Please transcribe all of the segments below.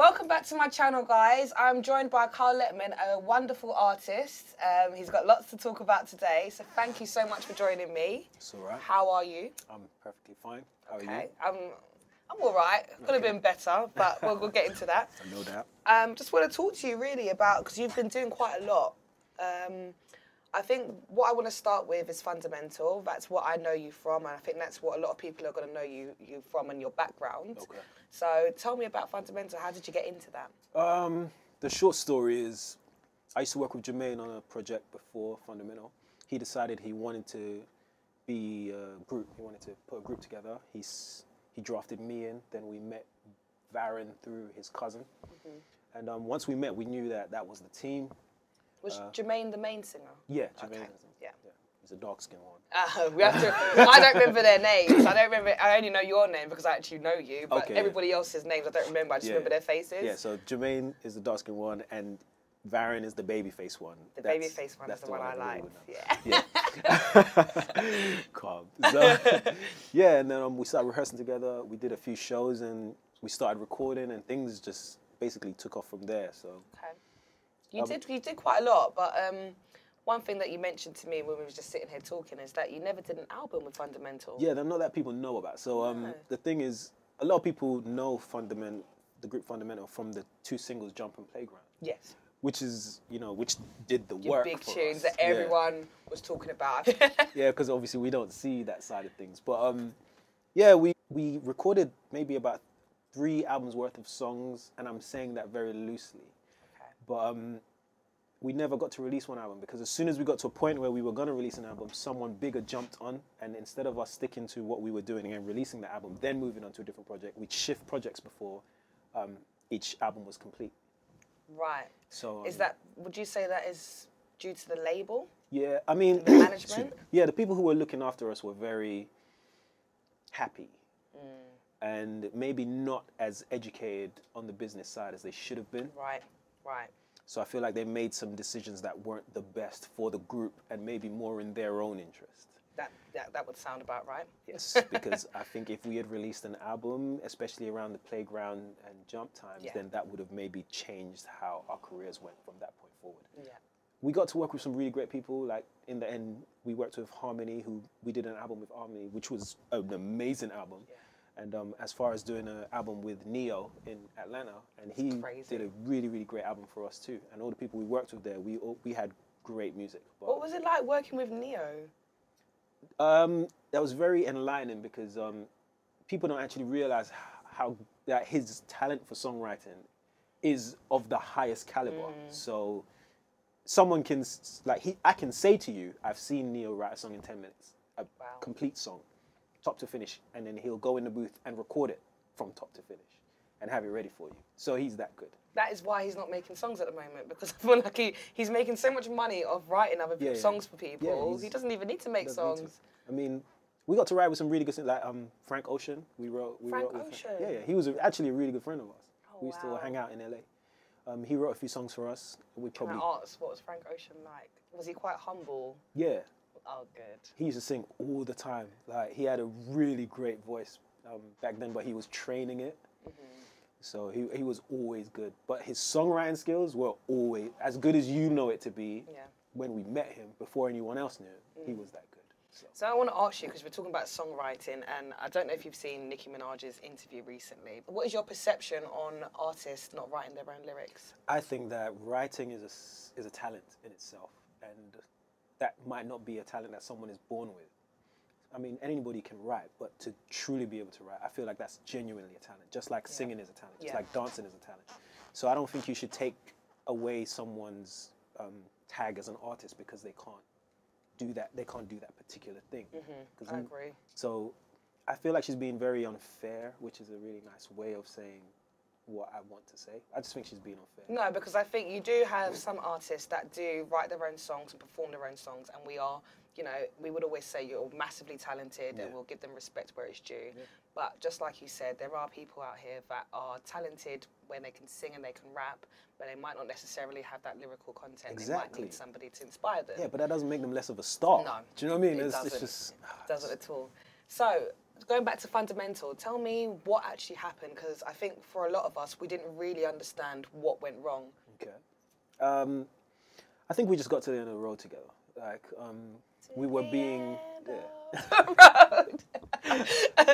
Welcome back to my channel, guys. I'm joined by Kyle Lettman, a wonderful artist. He's got lots to talk about today, so thank you so much for joining me. It's all right. How are you? I'm perfectly fine. How are you? I'm all right. Could have been better, but we'll get into that. No doubt. Just want to talk to you really about, because you've been doing quite a lot. I think what I want to start with is fundamental. That's what I know you from, and I think that's what a lot of people are going to know you from and your background. Okay. So tell me about fundamental. How did you get into that? The short story is, I used to work with Jermaine on a project before Fundamental. He decided he wanted to be a group. He wanted to put a group together. He drafted me in. Then we met Varen through his cousin. And once we met, we knew that that was the team. Was Jermaine the main singer? Yeah, Jermaine. Okay. Yeah. He's a dark-skinned one. We have to. I don't remember their names. I don't remember. I only know your name because I actually know you. But Okay, everybody else's names I don't remember. I just remember their faces. Yeah. So Jermaine is the dark-skinned one, and Varen is the baby-faced one. The baby-faced one is the one I like. Yeah. Calm. So, yeah, and then we started rehearsing together. We did a few shows, and we started recording, and things just basically took off from there. So. Okay. You did quite a lot, but one thing that you mentioned to me when we were just sitting here talking is that you never did an album with Fundamental. Yeah, they're not that people know about. So the thing is, a lot of people know the group Fundamental from the two singles, Jump and Playground. Yes. Which is, which did the work big for tunes us. that everyone was talking about. Yeah, because obviously we don't see that side of things. But yeah, we recorded maybe about 3 albums worth of songs, and I'm saying that very loosely. But we never got to release one album because as soon as we got to a point where we were going to release an album, someone bigger jumped on, and instead of us sticking to what we were doing and releasing the album, then moving on to a different project, we'd shift projects before each album was complete. Right. So would you say that is due to the label? Yeah, I mean, the management? Yeah, the people who were looking after us were very happy. And maybe not as educated on the business side as they should have been. Right. Right. So I feel like they made some decisions that weren't the best for the group and maybe more in their own interest. That would sound about right. Yes, because I think if we had released an album, especially around the Playground and Jump times, then that would have maybe changed how our careers went from that point forward. Yeah. We got to work with some really great people. Like in the end, we worked with Harmony, we did an album with Harmony, which was an amazing album. Yeah. And as far as doing an album with Neo in Atlanta, and he did a really, really great album for us too. And all the people we worked with there, we had great music. But what was it like working with Neo? That was very enlightening because people don't actually realize how that his talent for songwriting is of the highest caliber. So someone can, I can say to you, I've seen Neo write a song in 10 minutes, a complete song, top to finish, and then he'll go in the booth and record it from top to finish and have it ready for you. So he's that good. That is why he's not making songs at the moment, because I feel like he's making so much money off writing other songs for people. He doesn't even need to make songs. I mean, we got to write with some really good things, like Frank Ocean. We wrote with Ocean? Yeah, he was actually a really good friend of ours. We used to hang out in LA. He wrote a few songs for us. Can I ask, what was Frank Ocean like? Was he quite humble? Yeah. Oh, good. He used to sing all the time. Like, he had a really great voice back then, but he was training it. So he was always good. But his songwriting skills were always as good as you know it to be. When we met him, before anyone else knew him, he was that good. So I want to ask you, because we're talking about songwriting, and I don't know if you've seen Nicki Minaj's interview recently, but what is your perception on artists not writing their own lyrics? I think that writing is a talent in itself, and that might not be a talent that someone is born with. I mean, anybody can write, but to truly be able to write, I feel like that's genuinely a talent, just like singing is a talent, just like dancing is a talent. So I don't think you should take away someone's tag as an artist because they can't do that. They can't do that particular thing. I agree. So I feel like she's being very unfair, which is a really nice way of saying what I want to say. I just think she's being unfair. No, because I think you do have some artists that do write their own songs and perform their own songs, and we are, we would always say you're massively talented and we'll give them respect where it's due. But just like you said, there are people out here that are talented when they can sing and they can rap, but they might not necessarily have that lyrical content. They might need somebody to inspire them. Yeah, but that doesn't make them less of a star. No. Do you know what I mean? It It's just... It doesn't at all. So, going back to fundamental, tell me what actually happened, because I think for a lot of us, we didn't really understand what went wrong. Okay. I think we just got to the end of the road together. Like, we were being... Yeah.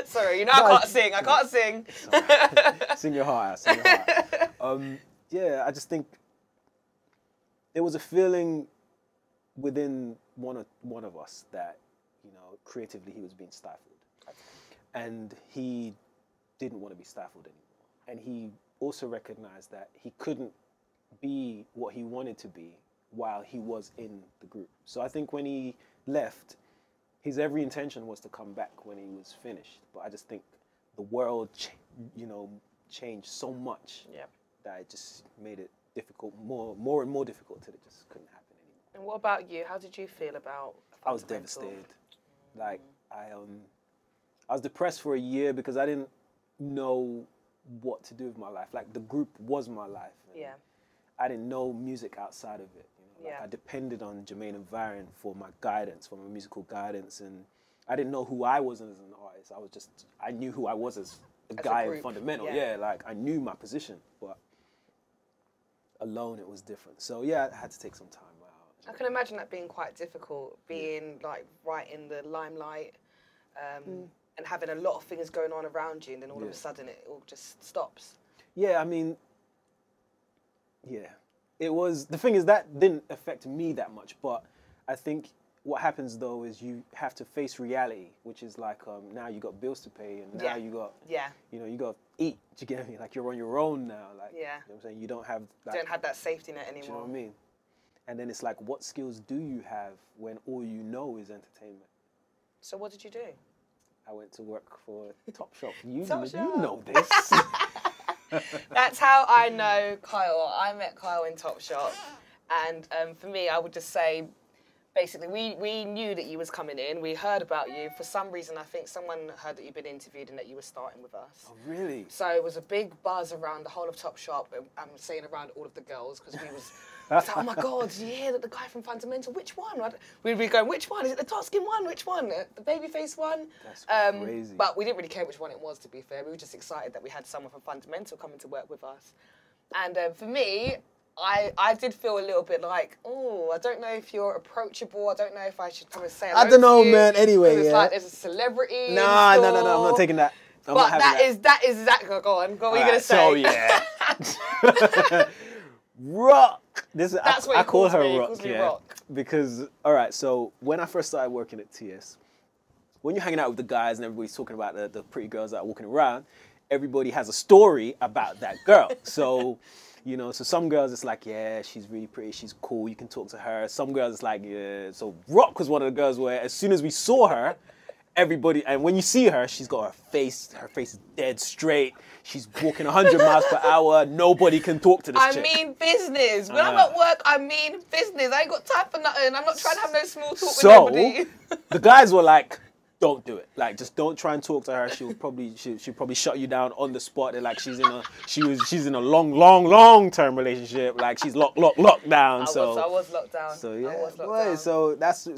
Sorry, you know, I can't sing. I can't sing. Sing your heart out. Sing your heart out. Yeah, I just think there was a feeling within one of us that, you know, creatively he was being stifled. And he didn't want to be stifled anymore. And he also recognized that he couldn't be what he wanted to be while he was in the group. So I think when he left, his every intention was to come back when he was finished. But I just think the world, changed so much that it just made it difficult, more and more difficult till it just couldn't happen anymore. And what about you? How did you feel about fundamental? I was devastated. Like, I was depressed for a year because I didn't know what to do with my life. Like, the group was my life. Yeah. I didn't know music outside of it. You know? Like, I depended on Jermaine and Viren for my guidance, for my musical guidance, and I didn't know who I was as an artist. I knew who I was as a guy in fundamental. Yeah, like, I knew my position, but alone it was different. So yeah, I had to take some time out. I can imagine that being quite difficult, being like right in the limelight. And having a lot of things going on around you, and then all of a sudden it all just stops. Yeah, I mean, yeah. It was, the thing is, that didn't affect me that much, but I think what happens though is you have to face reality, which is like, now you got bills to pay, and now you got, you know, you got to eat, do you get me? Like, you're on your own now, like, you know what I'm saying? You don't have that safety net anymore. Do you know what I mean? And then it's like, what skills do you have when all you know is entertainment? So what did you do? I went to work for Topshop. You Topshop. know this. That's how I know Kyle. I met Kyle in Topshop. And for me, I would just say, basically, we knew that you was coming in. We heard about you. For some reason, I think someone heard that you'd been interviewed and that you were starting with us. Oh, really? So it was a big buzz around the whole of Topshop. I'm saying around all of the girls, because we was... Like, oh my God, did you hear that the guy from Fundamental, which one? We'd be going, which one? Is it the dark skin one? Which one? The baby face one? That's crazy. But we didn't really care which one it was, to be fair. We were just excited that we had someone from Fundamental coming to work with us. And for me, I did feel a little bit like, oh, I don't know if you're approachable. I don't know if I should come and say hello I don't know, to you, man. Anyway, it's like there's a celebrity. No, I'm not taking that. But that is exactly, go on. What are you going to say? So, yeah. Roch. That's what I call her me. Roch, Roch. Because, all right, so when I first started working at TS, when you're hanging out with the guys and everybody's talking about the pretty girls that are walking around, everybody has a story about that girl. So, you know, so some girls it's like, yeah, she's really pretty, she's cool, you can talk to her. Some girls it's like, yeah. So Roch was one of the girls where as soon as we saw her, everybody, and when you see her, she's got her face is dead straight. She's walking 100 miles per hour. Nobody can talk to this chick. I mean business. When I'm at work, I mean business. I ain't got time for nothing. I'm not trying to have no small talk with nobody. The guys were like, don't do it. Like, just don't try and talk to her. She'll probably shut you down on the spot. They're like, she's in a long-term relationship. Like, she's locked down. I was locked down. So yeah, I was locked down.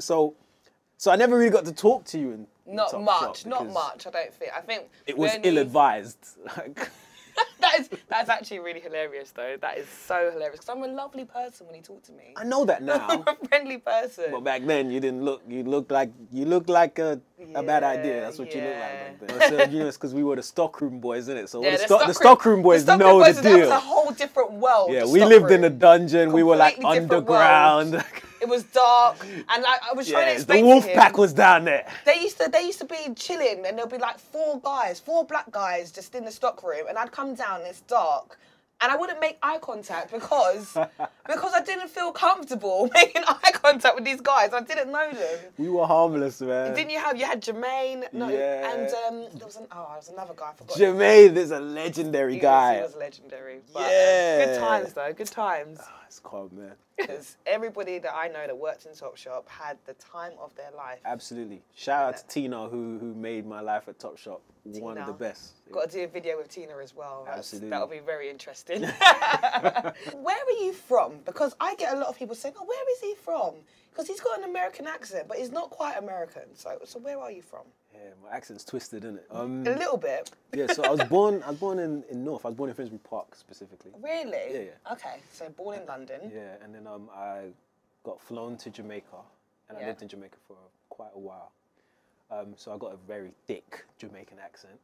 So I never really got to talk to you in not much. I don't think. I think it was ill-advised. That's actually really hilarious, though. That is so hilarious because I'm a lovely person when you talk to me. I know that now. I'm a friendly person. But back then, you didn't look. You looked like a bad idea. That's what you looked like back then. So, you know, it's because we were the stockroom boys, isn't it? So the stockroom boys know the deal. That was a whole different world. Yeah, we lived in a dungeon. We were like underground. It was dark, and like I was trying to explain the wolf pack was down there. They used to be chilling, and there'll be like four black guys just in the stock room, and I'd come down and it's dark, and I wouldn't make eye contact because I didn't feel comfortable making eye contact with these guys. I didn't know them. We were harmless, man. Didn't you had Jermaine? No, and there was another guy. I forgot. Jermaine is a legendary guy. He was legendary. But, good times though. Good times. It's cold, man. Because everybody that I know that worked in Topshop had the time of their life. Absolutely. Shout out to Tina who made my life at Topshop one of the best. Got to do a video with Tina as well. Absolutely. That'll be very interesting. Where are you from? Because I get a lot of people saying, oh, where is he from? Because he's got an American accent, but he's not quite American. So where are you from? Yeah, my accent's twisted, isn't it? A little bit. Yeah, so I was born in North. I was born in Finsbury Park, specifically. Really? Yeah. Okay, so born in London. Yeah, and then I got flown to Jamaica, and I lived in Jamaica for quite a while. So I got a very thick Jamaican accent.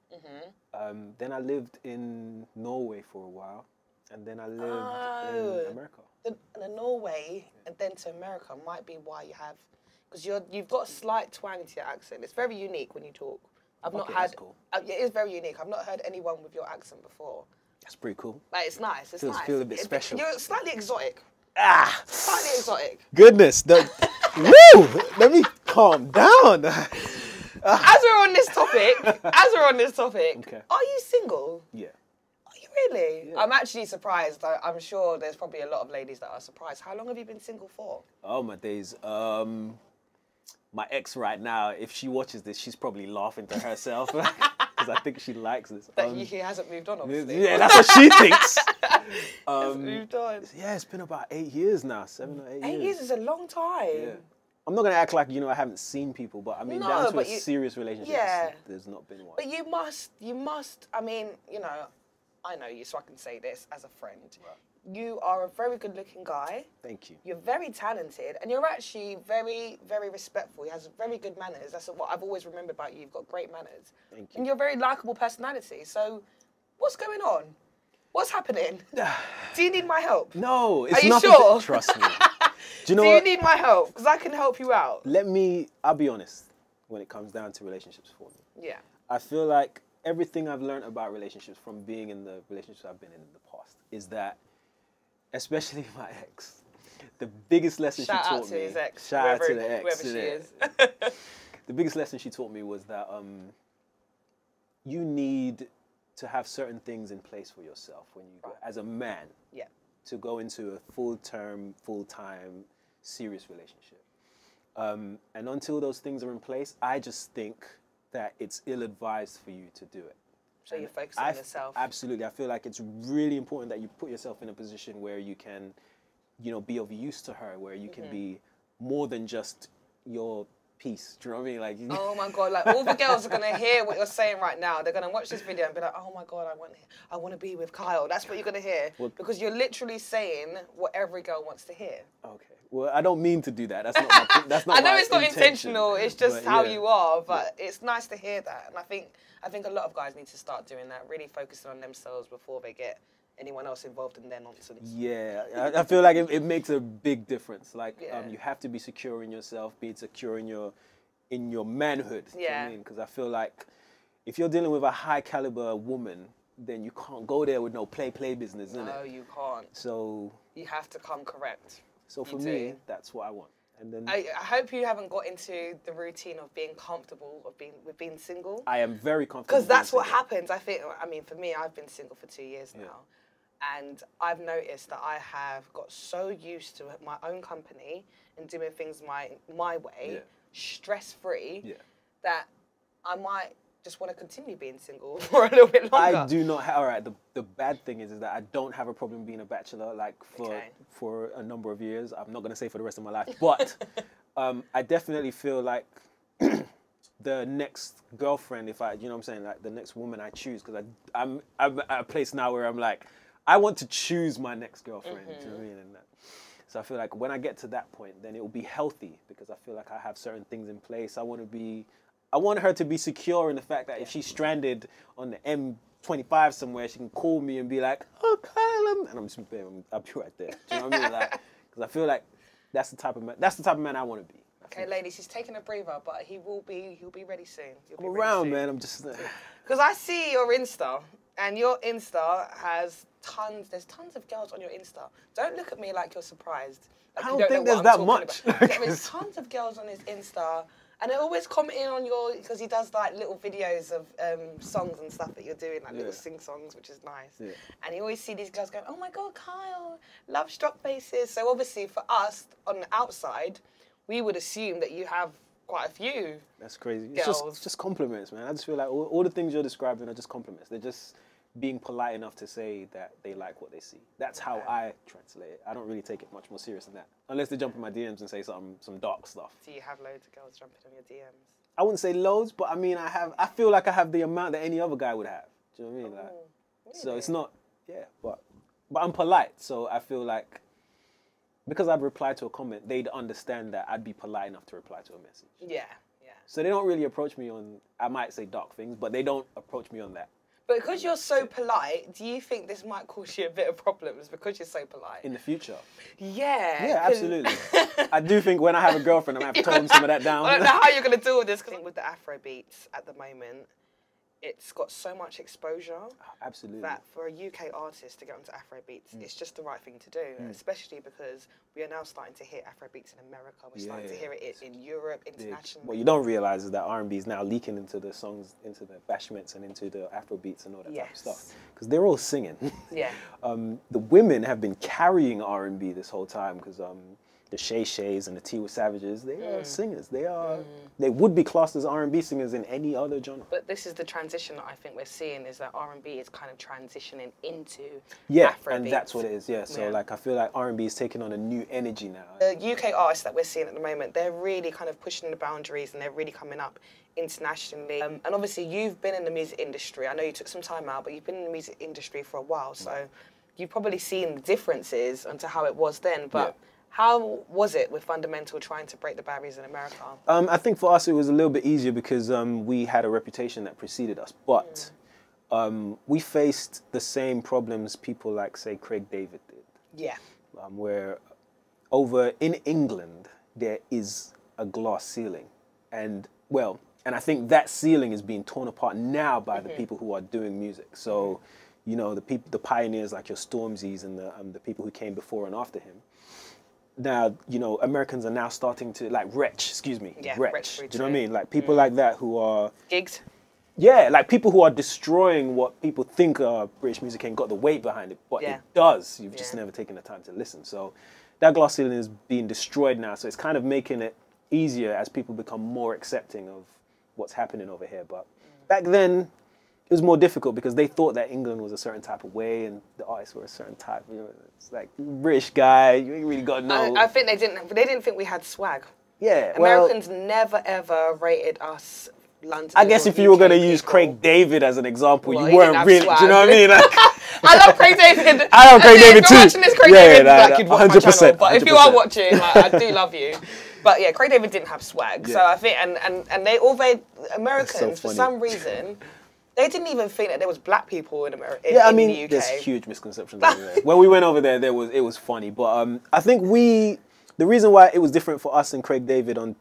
Then I lived in Norway for a while, and then I lived in America. The Norway and then to America might be why you have, because you've got a slight twang to your accent. It's very unique when you talk. I've not had. That's cool. It is very unique. I've not heard anyone with your accent before. That's pretty cool. Like, it's nice. It's nice. Feels a bit special. You're slightly exotic. Slightly exotic. Goodness, woo! Let me calm down. As we're on this topic, okay. Are you single? Yeah. Are you really? Yeah. I'm actually surprised. I'm sure there's probably a lot of ladies that are surprised. How long have you been single for? Oh, my days. My ex right now, if she watches this, she's probably laughing to herself because I think she likes this. That he hasn't moved on, obviously. Yeah, that's what she thinks. Moved on. Yeah, it's been about 8 years now, 7 or 8 years. 8 years is a long time. Yeah. I'm not going to act like, I haven't seen people, but I mean, down to a serious relationship, there's not been one. But you must, I mean, I know you, so I can say this as a friend. Right. You are a very good-looking guy. Thank you. You're very talented, and you're actually very, very respectful. He has very good manners. That's what I've always remembered about you. You've got great manners. Thank you. And you're a very likeable personality. So what's going on? What's happening? Do you need my help? No, it's not. Are you sure? Trust me. Do you need my help? Because I can help you out. I'll be honest when it comes down to relationships for me. Yeah. I feel like everything I've learned about relationships from being in the relationships I've been in the past is that, especially my ex, the biggest lesson she taught me. Shout out to his ex. Shout out to the ex. Whoever she is. The biggest lesson she taught me was that you need to have certain things in place for yourself when you go, as a man, to go into a full-time, serious relationship. And until those things are in place, I just think that it's ill-advised for you to do it. So you're focusing on yourself. Absolutely. I feel like it's really important that you put yourself in a position where you can, be of use to her, where you can be more than just your piece. Do you know what I mean? Like, oh my God, like all the girls are gonna hear what you're saying right now. They're gonna watch this video and be like, oh my God, I want to be with Kyle. That's what you're gonna hear. Because you're literally saying what every girl wants to hear. Okay. Well, I don't mean to do that. That's not that's not I know my it's not intentional. It's just how you are, but Yeah. it's nice to hear that. And I think a lot of guys need to start doing that, really focusing on themselves before they get anyone else involved in their nonsense. Yeah, I feel like it makes a big difference. Like, you have to be secure in yourself, be secure in your manhood. Yeah. You know what I mean? Because I feel like if you're dealing with a high caliber woman, then you can't go there with no play business, innit? No, you can't. So you have to come correct. So for me, that's what I want. And then I hope you haven't got into the routine of being comfortable with being single. I am very comfortable. Because that's what happens. I mean, for me, I've been single for 2 years now. And I've noticed that I have got so used to my own company and doing things my way, stress-free, that I might just want to continue being single for a little bit longer. I do not. All right. The bad thing is that I don't have a problem being a bachelor for a number of years. I'm not going to say for the rest of my life, but I definitely feel like the next girlfriend, if you know what I'm saying, like the next woman I choose, because I'm at a place now where I'm like, I want to choose my next girlfriend. Do you know what I mean? And so I feel like when I get to that point, then it will be healthy because I feel like I have certain things in place. I want her to be secure in the fact that if she's stranded on the M25 somewhere, she can call me and be like, "Oh, Kyle," and I'll be right there. Do you know what I mean? Like, because I feel like that's the type of man I want to be. Okay, ladies, he's taking a breather, but he'll be ready soon. I'm around, man. I'm just because I see your Insta, and your Insta has there's tons of girls on your Insta. Don't look at me like you're surprised. Like I don't think there's that much. There's tons of girls on his Insta. And they're always commenting on because he does like little videos of songs and stuff that you're doing, like little sing songs, which is nice. Yeah. And you always see these girls going, "Oh my God, Kyle, love struck faces." So obviously for us on the outside, we would assume that you have quite a few. That's crazy. Girls. It's just compliments, man. I just feel like all the things you're describing are just compliments. They're just being polite enough to say that they like what they see. That's how I translate it. I don't really take it much more serious than that. Unless they jump in my DMs and say some dark stuff. Do you have loads of girls jumping on your DMs? I wouldn't say loads, but I mean, I feel like I have the amount that any other guy would have. Do you know what I mean? Like, really? So it's not, but I'm polite. So I feel like, because I'd reply to a comment, they'd understand that I'd be polite enough to reply to a message. Yeah. So they don't really approach me on, I might say dark things, but they don't approach me on that. But because you're so polite, do you think this might cause you a bit of problems because you're so polite? In the future? Yeah. Yeah, absolutely. I do think when I have a girlfriend, I'm going to have to tone some of that down. I don't know how you're going to deal with this, because I think with the Afro beats at the moment, it's got so much exposure. Oh, absolutely. That for a UK artist to get onto Afro beats, it's just the right thing to do, especially because we are now starting to hear Afro beats in America. We're starting to hear it in Europe, internationally. What you don't realise is that R&B is now leaking into the songs, into the bashments and into the Afro beats and all that type of stuff. Because they're all singing. Yeah. The women have been carrying R&B this whole time, because the Shay Shays and the Tiwa Savages, they are singers. They would be classed as R&B singers in any other genre. But this is the transition that I think we're seeing, is that R&B is kind of transitioning into Afrobeats. And that's what it is. So like, I feel like R&B is taking on a new energy now. The UK artists that we're seeing at the moment, they're really kind of pushing the boundaries, and they're really coming up internationally. And obviously you've been in the music industry. I know you took some time out, but you've been in the music industry for a while, so you've probably seen the differences onto how it was then. But how was it with Fundamental trying to break the barriers in America? I think for us it was a little bit easier because we had a reputation that preceded us. But we faced the same problems people like, say, Craig David did. Yeah. Where over in England, there is a glass ceiling. And I think that ceiling is being torn apart now by the people who are doing music. So, you know, the pioneers like your Stormzy's and the people who came before and after him. Now, you know, Americans are now starting to, like Roch. Do you know what I mean? Like people like that who are... Gigs? Yeah, like people who are destroying what people think British music ain't got the weight behind it, but it does. You've just never taken the time to listen. So that glass ceiling is being destroyed now. So it's kind of making it easier as people become more accepting of what's happening over here. But back then, it was more difficult because they thought that England was a certain type of way and the artists were a certain type. You know, it's like, British guy, you ain't really got no... I think they didn't think we had swag. Yeah, Americans never ever rated us London. I guess if you were going to use Craig David as an example, well, you weren't really... Swag. Do you know what I mean? Like, I love Craig David. I love Craig David too. If you're watching this, Craig David, like, you'd watch 100%, my channel. But 100%. If you are watching, like, I do love you. But yeah, Craig David didn't have swag. So I think, and they Americans, for some reason... They didn't even think that there was black people in America. Yeah, I mean, in the UK. There's huge misconceptions over there. When we went over there, it was funny. But I think the reason why it was different for us and Craig David on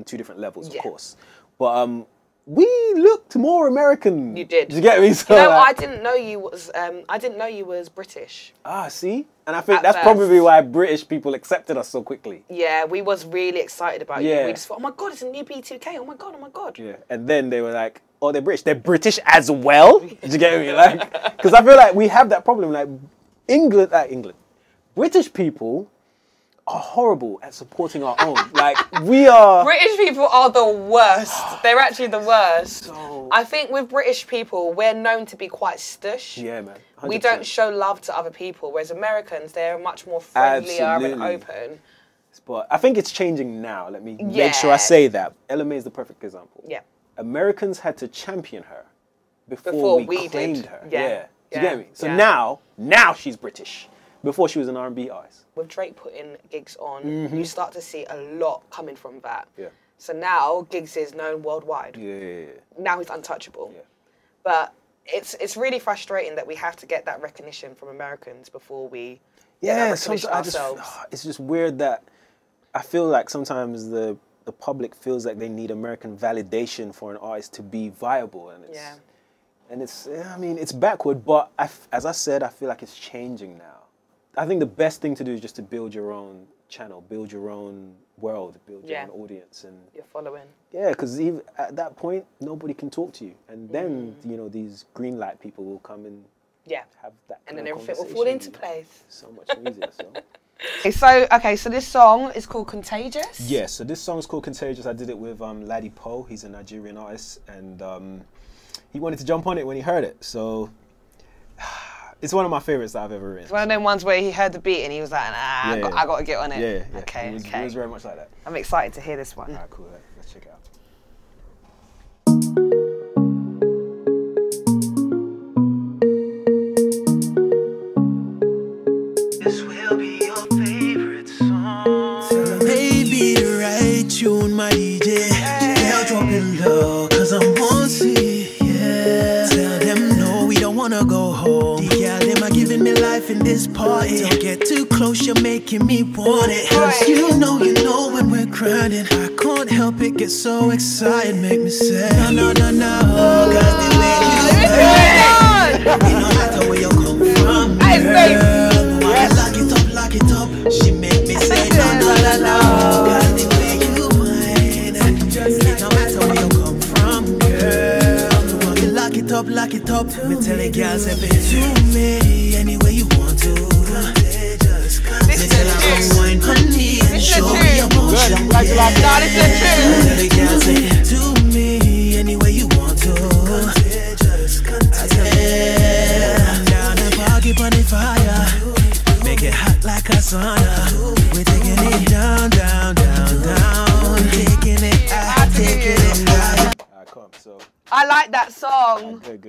two different levels, of course. But we looked more American. You did. Did you get me? So, you know, I didn't know you was British. Ah, see? And I think that's probably why British people accepted us so quickly. Yeah, we was really excited about you. We just thought, oh my God, it's a new B2K. Oh my God. Yeah, and then they were like, oh, they're British. They're British as well? Did you get me? Like, because I feel like we have that problem. Like, England, British people are horrible at supporting our own. Like, we are... British people are the worst. They're actually the worst. I think with British people, we're known to be quite stush. Yeah, man. 100%. We don't show love to other people, whereas Americans, they're much more friendlier and open. But I think it's changing now. Let me make sure I say that. Ella May is the perfect example. Yeah. Americans had to champion her before we claimed her. Yeah. Do you get me? So now she's British. Before she was an R&B artist. With Drake putting gigs on, you start to see a lot coming from that. Yeah. So now Giggs is known worldwide. Yeah. Now he's untouchable. Yeah. But it's really frustrating that we have to get that recognition from Americans before we get that recognition ourselves. It's just weird that I feel like sometimes the public feels like they need American validation for an artist to be viable, and it's backward. But as I said, I feel like it's changing now. I think the best thing to do is just to build your own channel, build your own world, build your own audience, and your following. Yeah, because even at that point, nobody can talk to you, and then these green light people will come and have that. And then everything will fall into place. So much easier. So. So this song is called Contagious? Yeah, so this song is called Contagious. I did it with Laddie Poe. He's a Nigerian artist, and he wanted to jump on it when he heard it. So it's one of my favorites that I've ever written. It's one of them ones where he heard the beat and he was like, nah, I got to get on it. Yeah. Okay, it was very much like that. I'm excited to hear this one. All right, cool. Let's check it out. This will be your favorite song. Maybe the right tune, my DJ. They'll drop it low, cause I'm bossy, yeah. Tell them no, we don't wanna go home. The girl, them are giving me life in this party. Don't get too close, you're making me want it. Cause you know when we're grinding, I can't help it, get so excited, make me say no, cause they make you it no matter where you come from, girl. Lock it up, she make me say no, cause the way you whine, it no matter where you come from, girl. You lock it up, me tell the girls if it's to me, any way you want to. Me tell her come wine on me and show me emotion, tell the girls say to me, any way you want to. I tell them down and park on the fire. Make it hot like a sauna. We're taking it down. Taking it down. Alright, come. So I like that song. Good.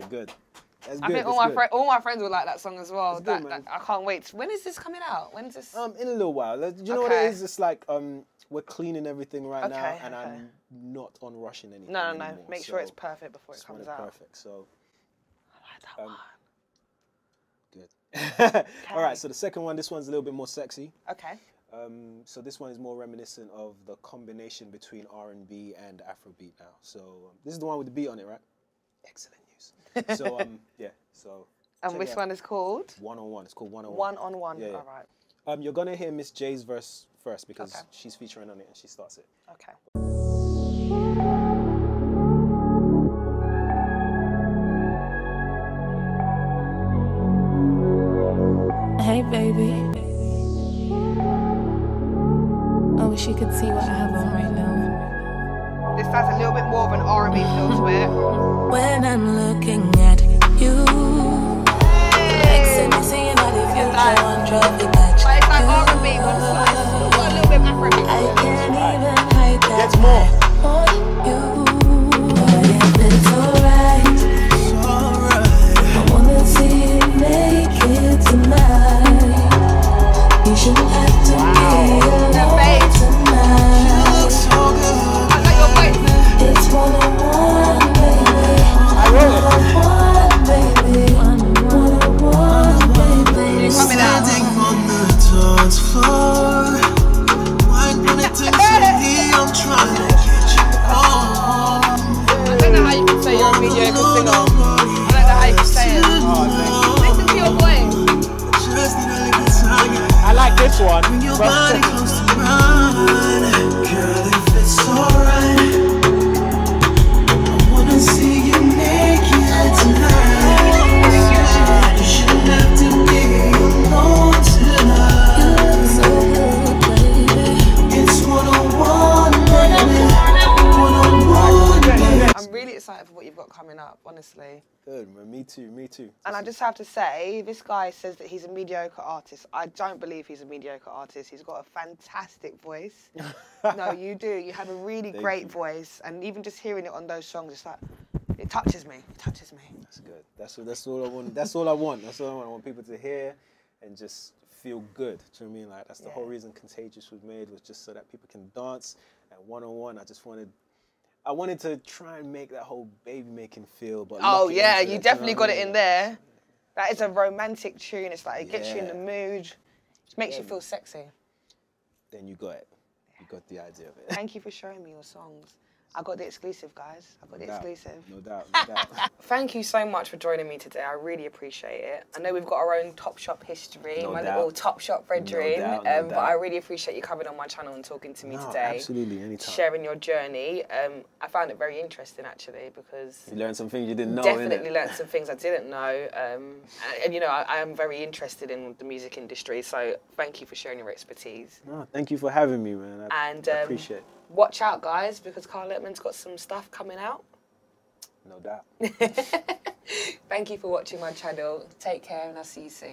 That's I good. think all my friends will like that song as well. Good, man. I can't wait. When is this coming out? When's this? In a little while. You know what it is? It's like we're cleaning everything right now, and I'm not on rushing anything. No. Anymore, Make sure it's perfect before it comes out. Perfect. So I like that one. Good. All right, so the second one, this one's a little bit more sexy. Okay. So this one is more reminiscent of the combination between R&B and Afrobeat now. So this is the one with the beat on it, right? Excellent news. So yeah. So. And which one is called? One on One. It's called One on One. One on One. Yeah. All right. You're gonna hear Miss J's verse first because she's featuring on it and she starts it. Okay. Hey baby, I wish you could see what I have on right now. This has a little bit more of an R&B feel to it. When I'm looking at you, like seeing all the future on traffic lights. But it's like R&B, but it's like got a little bit of Afrobeat. I can't even hide that. Gets more. I want you, but if it's alright, I wanna see you naked tonight. You shouldn't have to be alone tonight. I like your voice. It's one-on-one, baby. One-on-one, baby. Coming out. Standing on the dance floor, wine on it to me, I'm trying to get you home. I don't know how you can say you're a mediocre singer. I don't know how you can say it. Listen to your voice. Just need a little time. I like this one. Bring your body close to mine, girl, if it's alright. I wanna see you naked tonight. You shouldn't have to be alone tonight. It's one-on-one, baby. One-on-one, baby. I'm really excited for what you've got coming up, honestly. Good, man. Me too. And I just have to say, this guy says that he's a mediocre artist. I don't believe he's a mediocre artist. He's got a fantastic voice. No, you do. You have a really great voice. And even just hearing it on those songs, it's like, it touches me. It touches me. That's good. That's all I want. That's all I want. I want people to hear and just feel good. Do you know what I mean? Like, that's the whole reason Contagious was made, was just so that people can dance. And One on One, I wanted to try and make that whole baby making feel, but oh yeah, you definitely got it in there. That is a romantic tune. It's like it gets you in the mood. It makes you feel sexy. Then you got it. You got the idea of it. Thank you for showing me your songs. I got the exclusive, guys. I got the exclusive. No doubt, no doubt. Thank you so much for joining me today. I really appreciate it. I know we've got our own Topshop history, little Topshop brethren, but I really appreciate you coming on my channel and talking to me today. Absolutely, anytime. Sharing your journey. I found it very interesting, actually, because... You learned some things you didn't know, Definitely learned some things I didn't know. And, you know, I am very interested in the music industry, so thank you for sharing your expertise. No, thank you for having me, man. I appreciate it. Watch out, guys, because Kyle Lettman's got some stuff coming out. No doubt. Thank you for watching my channel. Take care, and I'll see you soon.